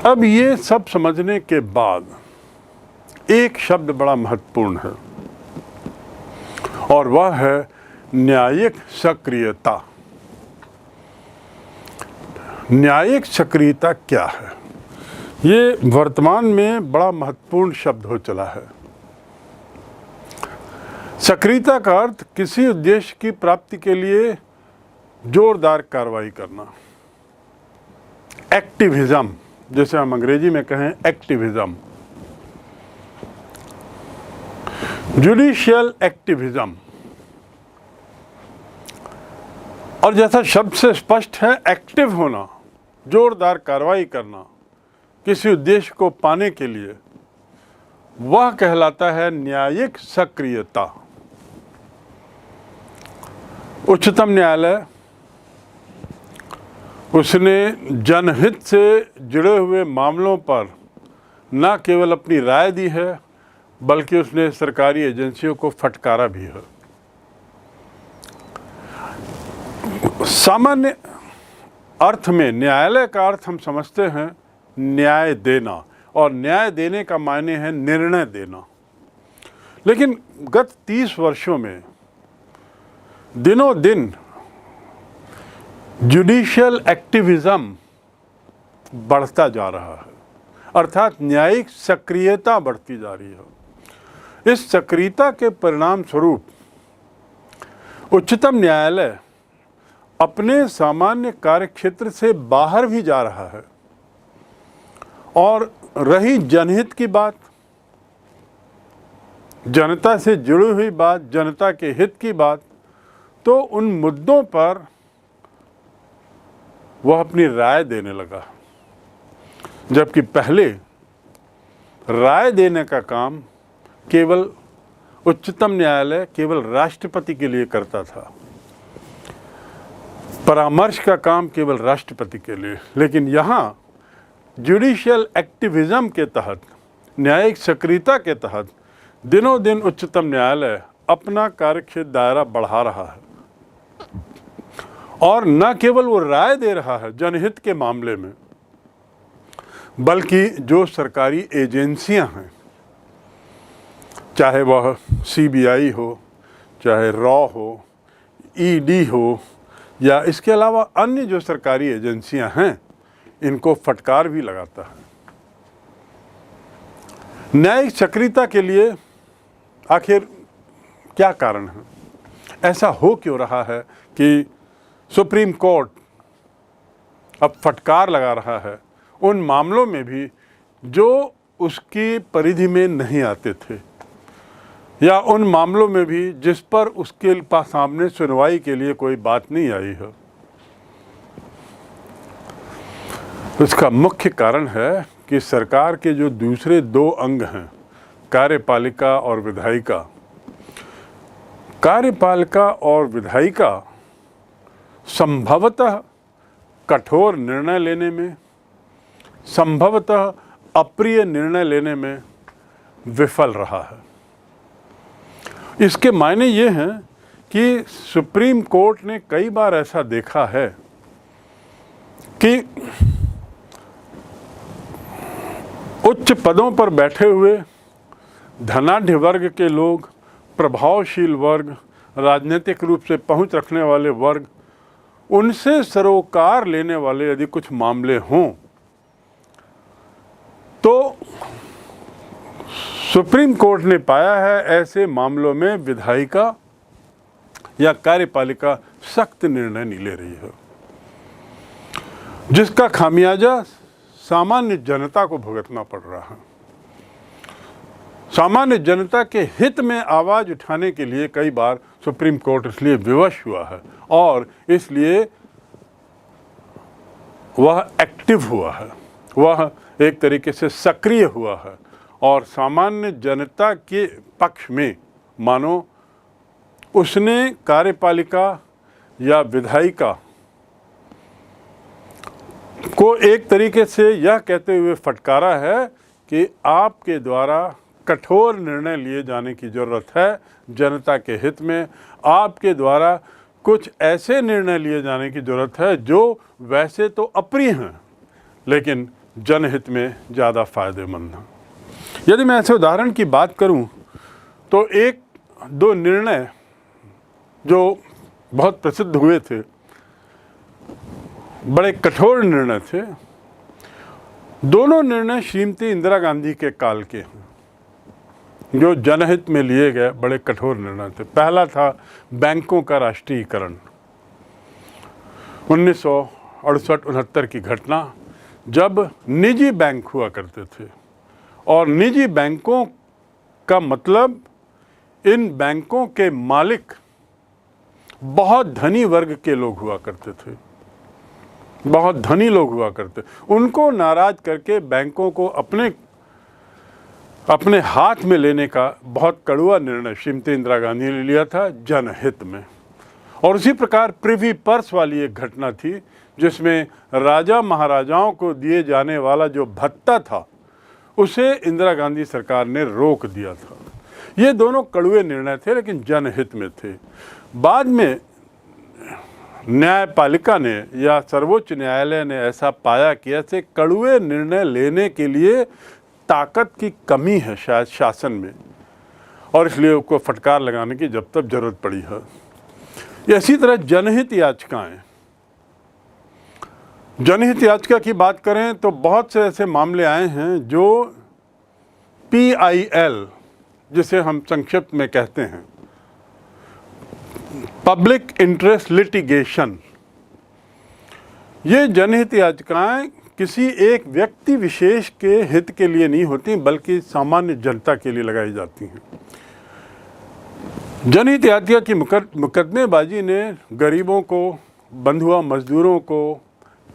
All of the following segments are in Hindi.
अब ये सब समझने के बाद एक शब्द बड़ा महत्वपूर्ण है और वह है न्यायिक सक्रियता। न्यायिक सक्रियता क्या है? ये वर्तमान में बड़ा महत्वपूर्ण शब्द हो चला है। सक्रियता का अर्थ किसी उद्देश्य की प्राप्ति के लिए जोरदार कार्रवाई करना, एक्टिविज्म, जैसे हम अंग्रेजी में कहें एक्टिविज्म, जुडिशियल एक्टिविज्म। और जैसा शब्द से स्पष्ट है, एक्टिव होना, जोरदार कार्रवाई करना किसी उद्देश्य को पाने के लिए, वह कहलाता है न्यायिक सक्रियता। उच्चतम न्यायालय उसने जनहित से जुड़े हुए मामलों पर न केवल अपनी राय दी है, बल्कि उसने सरकारी एजेंसियों को फटकारा भी है। सामान्य अर्थ में न्यायालय का अर्थ हम समझते हैं न्याय देना, और न्याय देने का मायने है निर्णय देना। लेकिन गत 30 वर्षों में दिनों दिन जुडिशियल एक्टिविज्म बढ़ता जा रहा है, अर्थात न्यायिक सक्रियता बढ़ती जा रही है। इस सक्रियता के परिणाम स्वरूप उच्चतम न्यायालय अपने सामान्य कार्यक्षेत्र से बाहर भी जा रहा है। और रही जनहित की बात, जनता से जुड़ी हुई बात, जनता के हित की बात, तो उन मुद्दों पर वह अपनी राय देने लगा। जबकि पहले राय देने का काम केवल उच्चतम न्यायालय केवल राष्ट्रपति के लिए करता था, परामर्श का काम केवल राष्ट्रपति के लिए। लेकिन यहाँ जुडिशियल एक्टिविज्म के तहत, न्यायिक सक्रियता के तहत दिनों दिन उच्चतम न्यायालय अपना कार्यक्षेत्र दायरा बढ़ा रहा है। और न केवल वो राय दे रहा है जनहित के मामले में, बल्कि जो सरकारी एजेंसियां हैं, चाहे वह सीबीआई हो, चाहे रॉ हो, ईडी हो, या इसके अलावा अन्य जो सरकारी एजेंसियां हैं, इनको फटकार भी लगाता है। न्यायिक सक्रियता के लिए आखिर क्या कारण है? ऐसा हो क्यों रहा है कि सुप्रीम कोर्ट अब फटकार लगा रहा है उन मामलों में भी जो उसकी परिधि में नहीं आते थे, या उन मामलों में भी जिस पर उसके पास सामने सुनवाई के लिए कोई बात नहीं आई है? इसका मुख्य कारण है कि सरकार के जो दूसरे 2 अंग हैं, कार्यपालिका और विधायिका, कार्यपालिका और विधायिका संभवतः कठोर निर्णय लेने में, संभवतः अप्रिय निर्णय लेने में विफल रहा है। इसके मायने ये हैं कि सुप्रीम कोर्ट ने कई बार ऐसा देखा है कि उच्च पदों पर बैठे हुए धनाढ्य वर्ग के लोग, प्रभावशील वर्ग, राजनीतिक रूप से पहुंच रखने वाले वर्ग, उनसे सरोकार लेने वाले यदि कुछ मामले हों, तो सुप्रीम कोर्ट ने पाया है ऐसे मामलों में विधायिका या कार्यपालिका सख्त निर्णय नहीं ले रही है, जिसका खामियाजा सामान्य जनता को भुगतना पड़ रहा है। सामान्य जनता के हित में आवाज उठाने के लिए कई बार सुप्रीम कोर्ट इसलिए विवश हुआ है, और इसलिए वह एक्टिव हुआ है, वह एक तरीके से सक्रिय हुआ है, और सामान्य जनता के पक्ष में मानो उसने कार्यपालिका या विधायिका को एक तरीके से यह कहते हुए फटकारा है कि आपके द्वारा कठोर निर्णय लिए जाने की ज़रूरत है जनता के हित में। आपके द्वारा कुछ ऐसे निर्णय लिए जाने की ज़रूरत है जो वैसे तो अप्रिय हैं, लेकिन जनहित में ज़्यादा फायदेमंद हैं। यदि मैं ऐसे उदाहरण की बात करूं तो एक दो निर्णय जो बहुत प्रसिद्ध हुए थे, बड़े कठोर निर्णय थे, दोनों निर्णय श्रीमती इंदिरा गांधी के काल के हैं, जो जनहित में लिए गए बड़े कठोर निर्णय थे। पहला था बैंकों का राष्ट्रीयकरण, 1968-69 की घटना, जब निजी बैंक हुआ करते थे और निजी बैंकों का मतलब इन बैंकों के मालिक बहुत धनी वर्ग के लोग हुआ करते थे, बहुत धनी लोग हुआ करते। उनको नाराज करके बैंकों को अपने हाथ में लेने का बहुत कड़वा निर्णय श्रीमती इंदिरा गांधी ने लिया था जनहित में। और उसी प्रकार प्रिवी पर्स वाली एक घटना थी जिसमें राजा महाराजाओं को दिए जाने वाला जो भत्ता था उसे इंदिरा गांधी सरकार ने रोक दिया था। ये दोनों कड़वे निर्णय थे लेकिन जनहित में थे। बाद में न्यायपालिका ने या सर्वोच्च न्यायालय ने ऐसा पाया कि ऐसे कड़वे निर्णय लेने के लिए ताकत की कमी है शायद शासन में, और इसलिए उसको फटकार लगाने की जब तक जरूरत पड़ी है। इसी तरह जनहित याचिकाएं, जनहित याचिका की बात करें तो बहुत से ऐसे मामले आए हैं जो PIL, जिसे हम संक्षिप्त में कहते हैं पब्लिक इंटरेस्ट लिटिगेशन, ये जनहित याचिकाएं किसी एक व्यक्ति विशेष के हित के लिए नहीं होती बल्कि सामान्य जनता के लिए लगाई जाती हैं। जनहित याचिका की मुकदमेबाजी ने गरीबों को, बंधुआ मजदूरों को,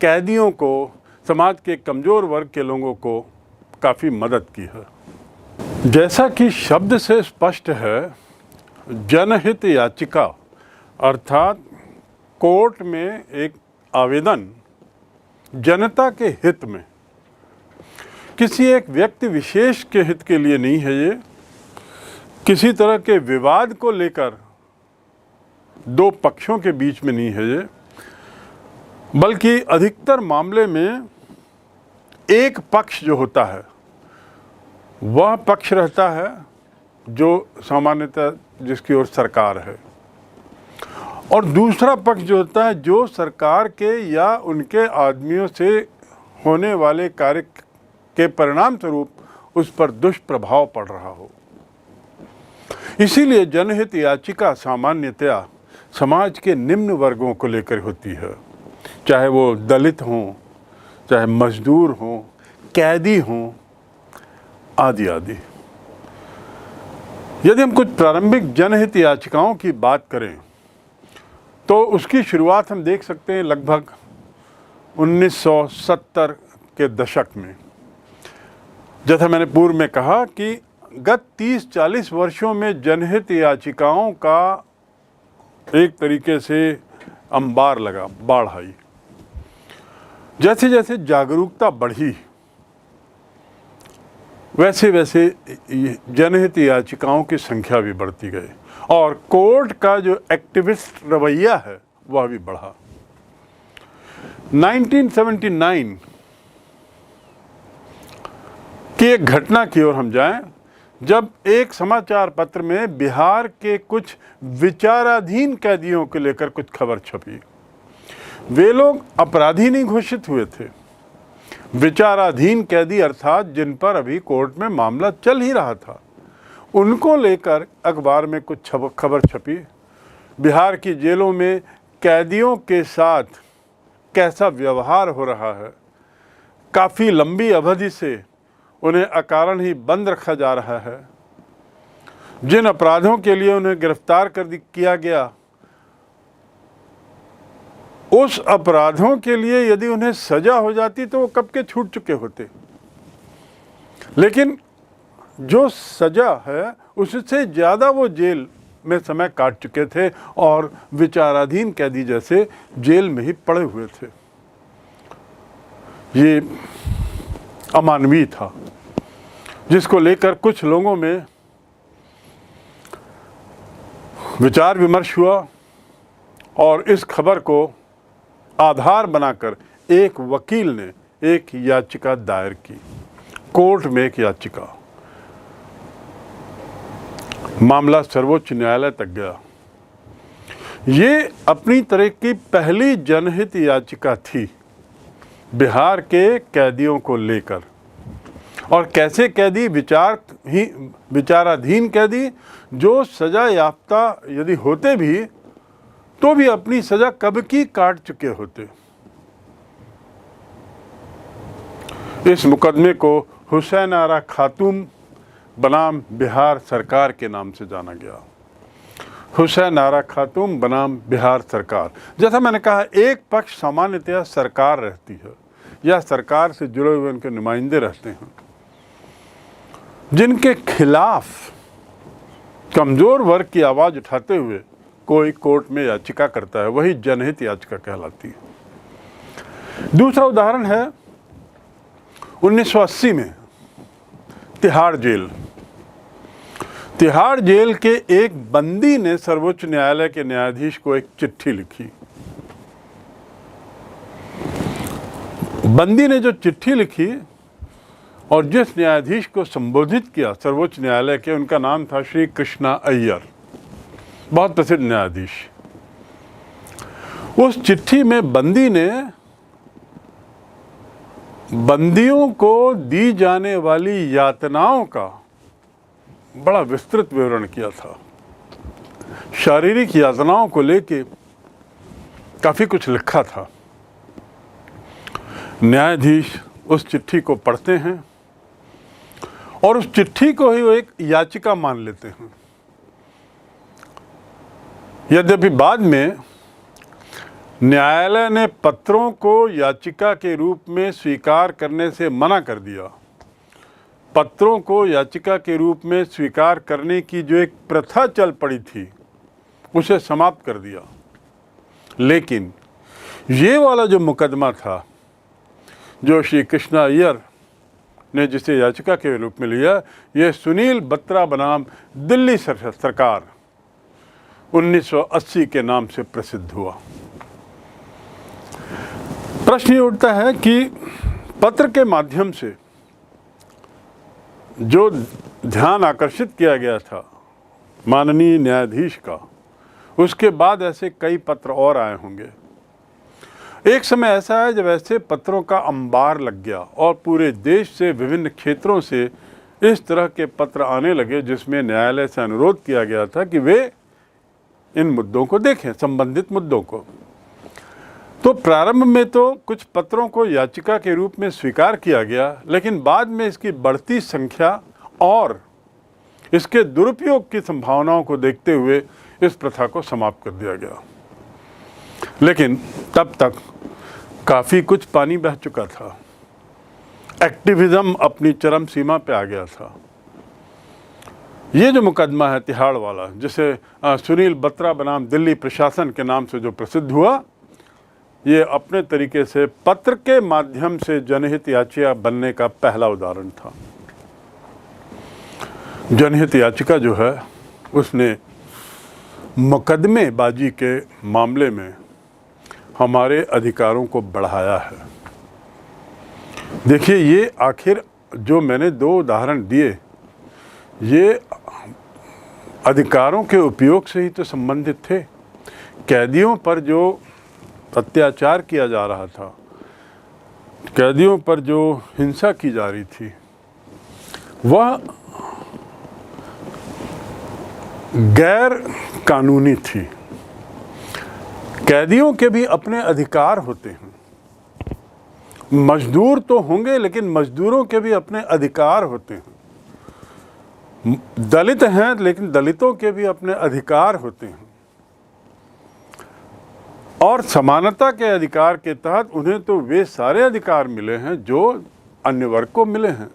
कैदियों को, समाज के कमज़ोर वर्ग के लोगों को काफ़ी मदद की है। जैसा कि शब्द से स्पष्ट है, जनहित याचिका अर्थात कोर्ट में एक आवेदन जनता के हित में, किसी एक व्यक्ति विशेष के हित के लिए नहीं है। ये किसी तरह के विवाद को लेकर दो पक्षों के बीच में नहीं है ये, बल्कि अधिकतर मामले में एक पक्ष जो होता है वह पक्ष रहता है जो सामान्यतः जिसकी ओर सरकार है, और दूसरा पक्ष जो होता है जो सरकार के या उनके आदमियों से होने वाले कार्य के परिणाम स्वरूप उस पर दुष्प्रभाव पड़ रहा हो। इसीलिए जनहित याचिका सामान्यतया समाज के निम्न वर्गों को लेकर होती है, चाहे वो दलित हों, चाहे मजदूर हों, कैदी हों, आदि आदि। यदि हम कुछ प्रारंभिक जनहित याचिकाओं की बात करें तो उसकी शुरुआत हम देख सकते हैं लगभग 1970 के दशक में। जैसा मैंने पूर्व में कहा कि गत 30-40 वर्षों में जनहित याचिकाओं का एक तरीके से अंबार लगा, बाढ़ आई। जैसे जैसे जागरूकता बढ़ी वैसे वैसे जनहित याचिकाओं की संख्या भी बढ़ती गई और कोर्ट का जो एक्टिविस्ट रवैया है वह भी बढ़ा। 1979 की एक घटना की ओर हम जाएं, जब एक समाचार पत्र में बिहार के कुछ विचाराधीन कैदियों को लेकर कुछ खबर छपी। वे लोग अपराधी नहीं घोषित हुए थे, विचाराधीन कैदी अर्थात जिन पर अभी कोर्ट में मामला चल ही रहा था, उनको लेकर अखबार में कुछ खबर छपी। बिहार की जेलों में कैदियों के साथ कैसा व्यवहार हो रहा है, काफ़ी लंबी अवधि से उन्हें अकारण ही बंद रखा जा रहा है। जिन अपराधों के लिए उन्हें गिरफ्तार किया गया, उस अपराधों के लिए यदि उन्हें सजा हो जाती तो वो कब के छूट चुके होते, लेकिन जो सजा है उससे ज़्यादा वो जेल में समय काट चुके थे और विचाराधीन कैदी जैसे जेल में ही पड़े हुए थे। ये अमानवीय था, जिसको लेकर कुछ लोगों में विचार विमर्श हुआ और इस खबर को आधार बनाकर एक वकील ने एक याचिका दायर की, कोर्ट में एक याचिका। मामला सर्वोच्च न्यायालय तक गया। ये अपनी तरह की पहली जनहित याचिका थी बिहार के कैदियों को लेकर। और कैसे कैदी? विचाराधीन कैदी जो सजा याफ्ता यदि होते भी तो भी अपनी सजा कब की काट चुके होते। इस मुकदमे को हुसैन आरा खातून बनाम बिहार सरकार के नाम से जाना गया। हुसैन आरा खातून बनाम बिहार सरकार। जैसा मैंने कहा, एक पक्ष सामान्यतया सरकार रहती है या सरकार से जुड़े हुए उनके नुमाइंदे रहते हैं, जिनके खिलाफ कमजोर वर्ग की आवाज उठाते हुए कोई कोर्ट में याचिका करता है, वही जनहित याचिका कहलाती है। दूसरा उदाहरण है 1980 में तिहाड़ जेल। तिहाड़ जेल के एक बंदी ने सर्वोच्च न्यायालय के न्यायाधीश को एक चिट्ठी लिखी। बंदी ने जो चिट्ठी लिखी और जिस न्यायाधीश को संबोधित किया सर्वोच्च न्यायालय के, उनका नाम था श्री कृष्णा अय्यर, बहुत प्रसिद्ध न्यायाधीश। उस चिट्ठी में बंदी ने बंदियों को दी जाने वाली यातनाओं का बड़ा विस्तृत विवरण किया था। शारीरिक यातनाओं को लेके काफी कुछ लिखा था। न्यायाधीश उस चिट्ठी को पढ़ते हैं और उस चिट्ठी को ही वो एक याचिका मान लेते हैं। यद्यपि बाद में न्यायालय ने पत्रों को याचिका के रूप में स्वीकार करने से मना कर दिया। पत्रों को याचिका के रूप में स्वीकार करने की जो एक प्रथा चल पड़ी थी उसे समाप्त कर दिया। लेकिन ये वाला जो मुकदमा था, जो श्री कृष्णा अय्यर ने जिसे याचिका के रूप में लिया, ये सुनील बत्रा बनाम दिल्ली सरकार 1980 के नाम से प्रसिद्ध हुआ। प्रश्न ये उठता है कि पत्र के माध्यम से जो ध्यान आकर्षित किया गया था माननीय न्यायाधीश का, उसके बाद ऐसे कई पत्र और आए होंगे। एक समय ऐसा है जब ऐसे पत्रों का अंबार लग गया और पूरे देश से, विभिन्न क्षेत्रों से इस तरह के पत्र आने लगे जिसमें न्यायालय से अनुरोध किया गया था कि वे इन मुद्दों को देखें, संबंधित मुद्दों को। तो प्रारंभ में तो कुछ पत्रों को याचिका के रूप में स्वीकार किया गया, लेकिन बाद में इसकी बढ़ती संख्या और इसके दुरुपयोग की संभावनाओं को देखते हुए इस प्रथा को समाप्त कर दिया गया। लेकिन तब तक काफ़ी कुछ पानी बह चुका था। एक्टिविज्म अपनी चरम सीमा पे आ गया था। ये जो मुकदमा है तिहाड़ वाला, जिसे सुनील बत्रा बनाम दिल्ली प्रशासन के नाम से जो प्रसिद्ध हुआ, ये अपने तरीके से पत्र के माध्यम से जनहित याचिका बनने का पहला उदाहरण था। जनहित याचिका जो है उसने मुकदमेबाजी के मामले में हमारे अधिकारों को बढ़ाया है। देखिए, ये आखिर जो मैंने दो उदाहरण दिए, ये अधिकारों के उपयोग से ही तो संबंधित थे। कैदियों पर जो अत्याचार किया जा रहा था, कैदियों पर जो हिंसा की जा रही थी, वह गैर कानूनी थी। कैदियों के भी अपने अधिकार होते हैं। मजदूर तो होंगे, लेकिन मजदूरों के भी अपने अधिकार होते हैं। दलित हैं, लेकिन दलितों के भी अपने अधिकार होते हैं। और समानता के अधिकार के तहत उन्हें तो वे सारे अधिकार मिले हैं जो अन्य वर्ग को मिले हैं।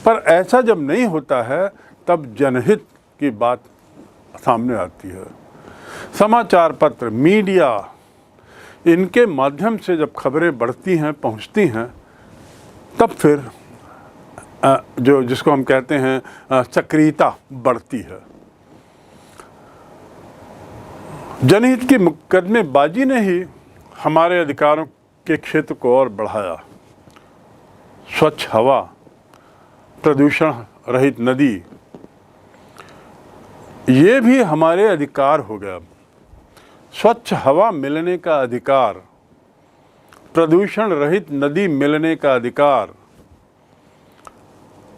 पर ऐसा जब नहीं होता है तब जनहित की बात सामने आती है। समाचार पत्र, मीडिया, इनके माध्यम से जब खबरें बढ़ती हैं, पहुंचती हैं, तब फिर जिसको हम कहते हैं सक्रियता बढ़ती है। जनहित की मुकदमेबाजी ने ही हमारे अधिकारों के क्षेत्र को और बढ़ाया। स्वच्छ हवा, प्रदूषण रहित नदी, ये भी हमारे अधिकार हो गया। स्वच्छ हवा मिलने का अधिकार, प्रदूषण रहित नदी मिलने का अधिकार,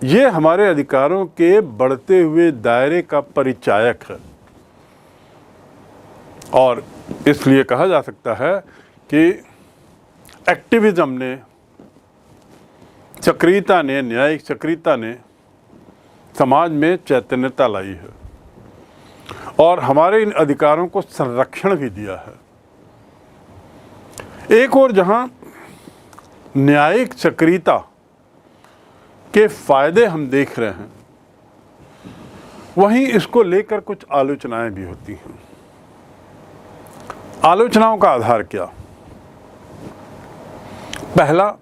ये हमारे अधिकारों के बढ़ते हुए दायरे का परिचायक है। और इसलिए कहा जा सकता है कि एक्टिविज्म ने, सक्रियता ने, न्यायिक सक्रियता ने समाज में चैतन्यता लाई है और हमारे इन अधिकारों को संरक्षण भी दिया है। एक और जहां न्यायिक सक्रियता के फायदे हम देख रहे हैं, वहीं इसको लेकर कुछ आलोचनाएं भी होती हैं। आलोचनाओं का आधार क्या? पहला,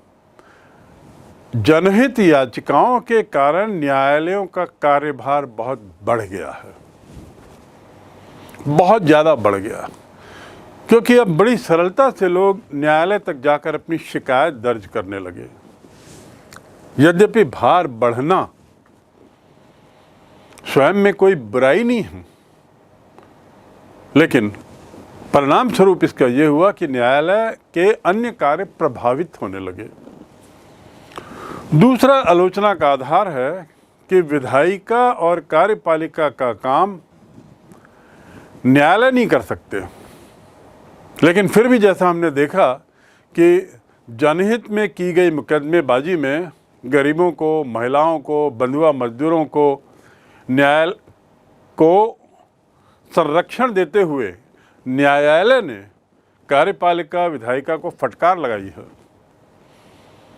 जनहित याचिकाओं के कारण न्यायालयों का कार्यभार बहुत बढ़ गया है, बहुत ज़्यादा बढ़ गया, क्योंकि अब बड़ी सरलता से लोग न्यायालय तक जाकर अपनी शिकायत दर्ज करने लगे। यद्यपि भार बढ़ना स्वयं में कोई बुराई नहीं है, लेकिन परिणाम स्वरूप इसका यह हुआ कि न्यायालय के अन्य कार्य प्रभावित होने लगे। दूसरा आलोचना का आधार है कि विधायिका और कार्यपालिका का काम न्यायालय नहीं कर सकते, लेकिन फिर भी जैसा हमने देखा कि जनहित में की गई मुकदमेबाजी में गरीबों को, महिलाओं को, बंधुआ मजदूरों को न्यायालय को संरक्षण देते हुए न्यायालय ने कार्यपालिका, विधायिका को फटकार लगाई है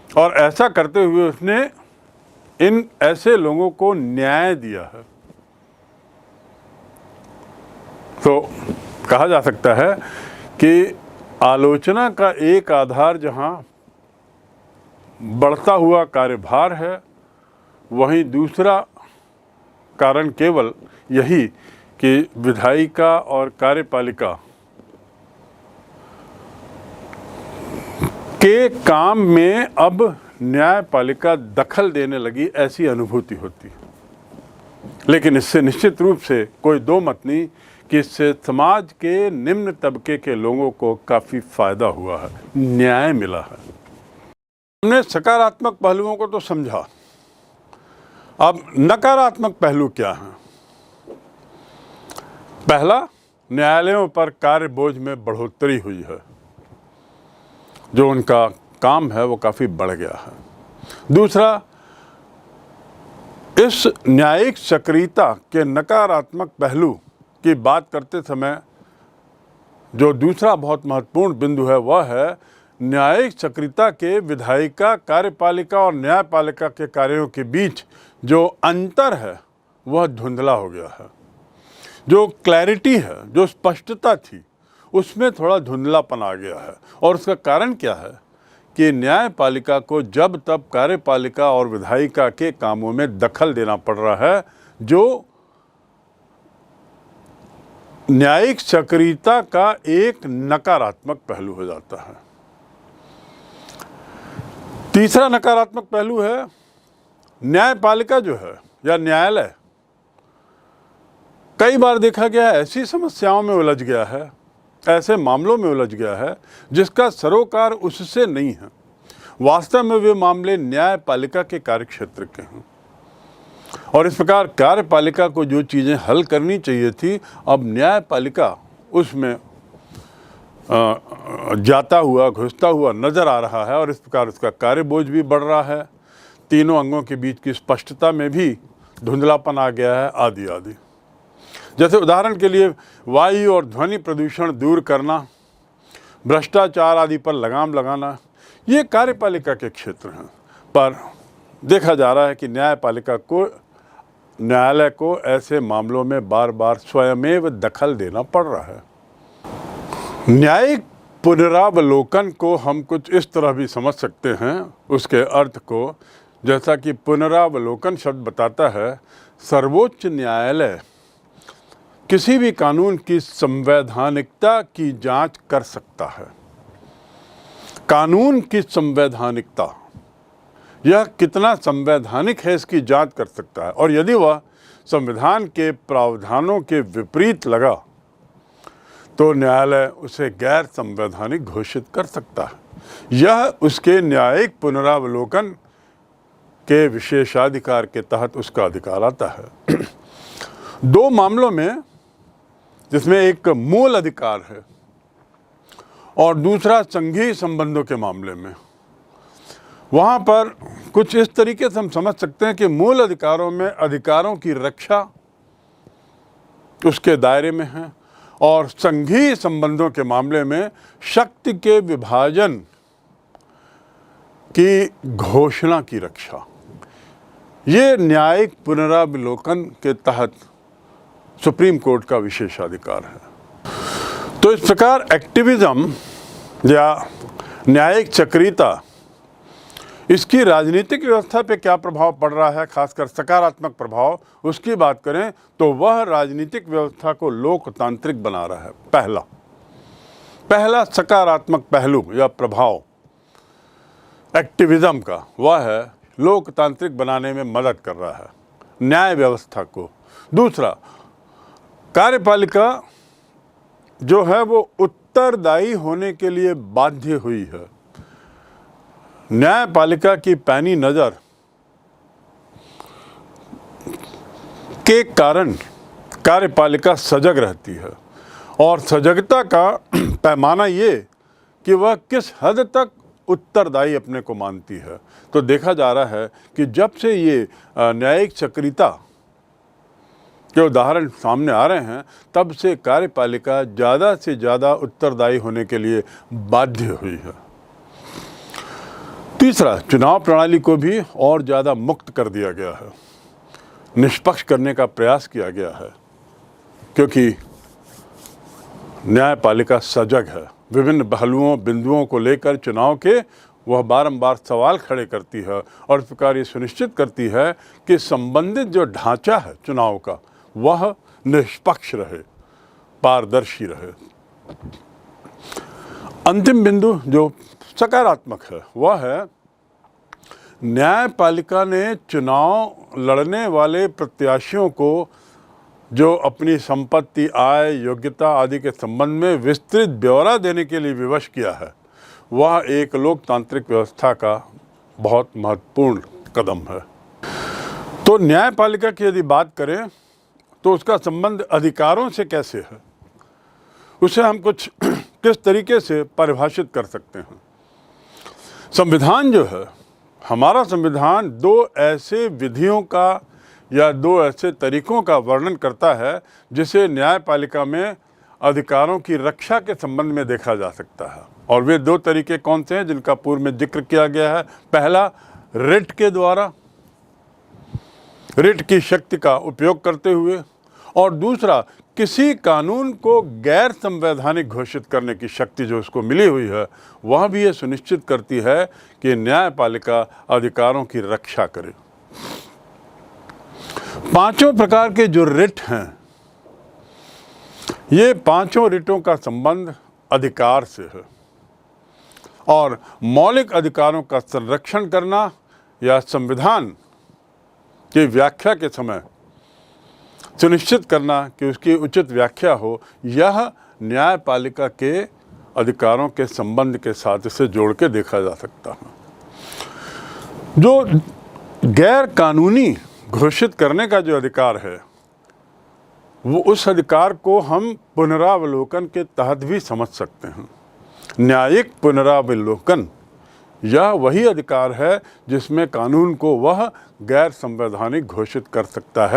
और ऐसा करते हुए उसने इन ऐसे लोगों को न्याय दिया है। तो कहा जा सकता है कि आलोचना का एक आधार जहां बढ़ता हुआ कार्यभार है, वहीं दूसरा कारण केवल यही कि विधायिका और कार्यपालिका के काम में अब न्यायपालिका दखल देने लगी, ऐसी अनुभूति होती है। लेकिन इससे निश्चित रूप से कोई दो मत नहीं कि इससे समाज के निम्न तबके के लोगों को काफ़ी फायदा हुआ है, न्याय मिला है। हमने सकारात्मक पहलुओं को तो समझा, अब नकारात्मक पहलू क्या हैं? पहला, न्यायालयों पर कार्य बोझ में बढ़ोतरी हुई है, जो उनका काम है वो काफ़ी बढ़ गया है। दूसरा, इस न्यायिक सक्रियता के नकारात्मक पहलू की बात करते समय जो दूसरा बहुत महत्वपूर्ण बिंदु है वह है न्यायिक सक्रियता के विधायिका, कार्यपालिका और न्यायपालिका के कार्यों के बीच जो अंतर है वह धुंधला हो गया है। जो क्लैरिटी है, जो स्पष्टता थी, उसमें थोड़ा धुंधलापन आ गया है। और उसका कारण क्या है कि न्यायपालिका को जब तब कार्यपालिका और विधायिका के कामों में दखल देना पड़ रहा है, जो न्यायिक सक्रियता का एक नकारात्मक पहलू हो जाता है। तीसरा नकारात्मक पहलू है न्यायपालिका जो है या न्यायालय कई बार देखा गया है ऐसी समस्याओं में उलझ गया है, ऐसे मामलों में उलझ गया है जिसका सरोकार उससे नहीं है। वास्तव में वे मामले न्यायपालिका के कार्यक्षेत्र के हैं और इस प्रकार कार्यपालिका को जो चीज़ें हल करनी चाहिए थी, अब न्यायपालिका उसमें जाता हुआ, घुसता हुआ नज़र आ रहा है और इस प्रकार उसका कार्य बोझ भी बढ़ रहा है। तीनों अंगों के बीच की स्पष्टता में भी धुंधलापन आ गया है, आदि आदि। जैसे उदाहरण के लिए वायु और ध्वनि प्रदूषण दूर करना, भ्रष्टाचार आदि पर लगाम लगाना, ये कार्यपालिका के क्षेत्र हैं। पर देखा जा रहा है कि न्यायालय को ऐसे मामलों में बार बार स्वयमेव दखल देना पड़ रहा है। न्यायिक पुनरावलोकन को हम कुछ इस तरह भी समझ सकते हैं, उसके अर्थ को, जैसा कि पुनरावलोकन शब्द बताता है, सर्वोच्च न्यायालय किसी भी कानून की संवैधानिकता की जांच कर सकता है। कानून की संवैधानिकता यह कितना संवैधानिक है इसकी जांच कर सकता है, और यदि वह संविधान के प्रावधानों के विपरीत लगा तो न्यायालय उसे गैर संवैधानिक घोषित कर सकता है। यह उसके न्यायिक पुनरावलोकन के विशेषाधिकार के तहत उसका अधिकार आता है। दो मामलों में, जिसमें एक मूल अधिकार है और दूसरा संघीय संबंधों के मामले में, वहाँ पर कुछ इस तरीके से हम समझ सकते हैं कि मूल अधिकारों में अधिकारों की रक्षा उसके दायरे में है, और संघीय संबंधों के मामले में शक्ति के विभाजन की घोषणा की रक्षा। ये न्यायिक पुनरावलोकन के तहत सुप्रीम कोर्ट का विशेषाधिकार है। तो इस प्रकार एक्टिविज्म या न्यायिक चक्रीयता, इसकी राजनीतिक व्यवस्था पे क्या प्रभाव पड़ रहा है, खासकर सकारात्मक प्रभाव, उसकी बात करें तो वह राजनीतिक व्यवस्था को लोकतांत्रिक बना रहा है। पहला सकारात्मक पहलू या प्रभाव एक्टिविज्म का वह है लोकतांत्रिक बनाने में मदद कर रहा है न्याय व्यवस्था को। दूसरा, कार्यपालिका जो है वो उत्तरदायी होने के लिए बाध्य हुई है। न्यायपालिका की पैनी नज़र के कारण कार्यपालिका सजग रहती है, और सजगता का पैमाना ये कि वह किस हद तक उत्तरदायी अपने को मानती है। तो देखा जा रहा है कि जब से ये न्यायिक चक्रीयता के उदाहरण सामने आ रहे हैं, तब से कार्यपालिका ज़्यादा से ज़्यादा उत्तरदायी होने के लिए बाध्य हुई है। तीसरा, चुनाव प्रणाली को भी और ज़्यादा मुक्त कर दिया गया है, निष्पक्ष करने का प्रयास किया गया है, क्योंकि न्यायपालिका सजग है। विभिन्न पहलुओं बिंदुओं को लेकर चुनाव के वह बारंबार सवाल खड़े करती है, और इस प्रकार ये सुनिश्चित करती है कि संबंधित जो ढांचा है चुनाव का वह निष्पक्ष रहे, पारदर्शी रहे। अंतिम बिंदु जो सकारात्मक है वह है न्यायपालिका ने चुनाव लड़ने वाले प्रत्याशियों को जो अपनी संपत्ति, आय, योग्यता आदि के संबंध में विस्तृत ब्यौरा देने के लिए विवश किया है। वह एक लोकतांत्रिक व्यवस्था का बहुत महत्वपूर्ण कदम है। तो न्यायपालिका की यदि बात करें तो उसका संबंध अधिकारों से कैसे है, उसे हम कुछ किस तरीके से परिभाषित कर सकते हैं। संविधान जो है, हमारा संविधान दो ऐसे विधियों का या दो ऐसे तरीकों का वर्णन करता है जिसे न्यायपालिका में अधिकारों की रक्षा के संबंध में देखा जा सकता है। और वे दो तरीके कौन से हैं जिनका पूर्व में जिक्र किया गया है। पहला, रिट के द्वारा, रिट की शक्ति का उपयोग करते हुए, और दूसरा, किसी कानून को गैर संवैधानिक घोषित करने की शक्ति जो उसको मिली हुई है, वह भी ये सुनिश्चित करती है कि न्यायपालिका अधिकारों की रक्षा करे। पांचों प्रकार के जो रिट हैं, ये पांचों रिटों का संबंध अधिकार से है, और मौलिक अधिकारों का संरक्षण करना या संविधान की व्याख्या के समय सुनिश्चित करना कि उसकी उचित व्याख्या हो, यह न्यायपालिका के अधिकारों के संबंध के साथ इसे जोड़ के देखा जा सकता है। जो गैर कानूनी घोषित करने का जो अधिकार है, वो उस अधिकार को हम पुनरावलोकन के तहत भी समझ सकते हैं। न्यायिक पुनरावलोकन यह वही अधिकार है जिसमें कानून को वह गैर संवैधानिक घोषित कर सकता है।